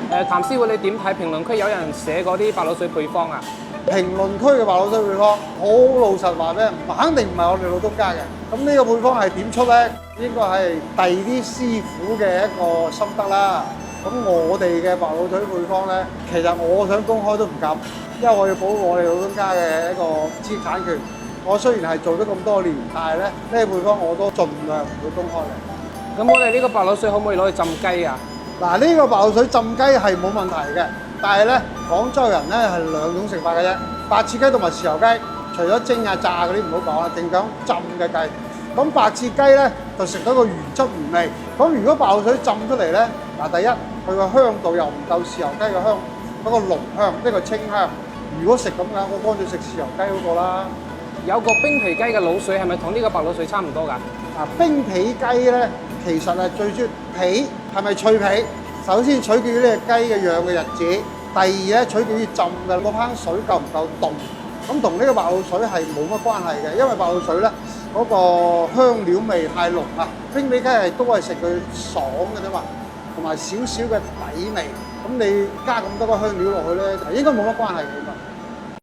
譚師傅你點睇評論區有人寫嗰啲白鹵水配方啊？評論區嘅白鹵水配方，好老實話俾人，肯定唔係我哋老東家嘅。咁呢個配方係點出咧？應該係第二啲師傅嘅一個心得啦。咁我哋嘅白鹵水配方咧，其實我想公開都唔敢，因為我要保護我哋老東家嘅一個知識產權。我雖然係做咗咁多年，但係咧呢個配方我都盡量唔會公開嘅。咁我哋呢個白鹵水可唔可以攞去浸雞啊？嗱，呢個白鹵水浸雞係冇問題嘅，但係咧廣州人咧係兩種食法嘅啫，白切雞同埋豉油雞，除咗蒸啊炸嗰啲唔好講啦，淨講浸嘅雞。咁白切雞咧就食到個原汁原味。咁如果白鹵水浸出嚟咧，嗱，第一佢個香度又唔夠豉油雞嘅香，嗰個濃香，呢個清香。如果食咁嘅，我乾脆食豉油雞嗰個啦。有個冰皮雞嘅鹵水係咪同呢個白鹵水差唔多㗎？冰皮雞咧，其實係最主要皮係咪脆皮？首先取決於呢隻雞嘅養嘅日子，第二咧取決於浸嘅嗰烹水夠唔夠凍。咁同呢個白鹵水係冇乜關係嘅，因為白鹵水咧嗰個香料味太濃啊。冰皮雞係都係食佢爽嘅啫嘛，同埋少少嘅底味。咁你加咁多個香料落去咧，應該冇乜關係嘅。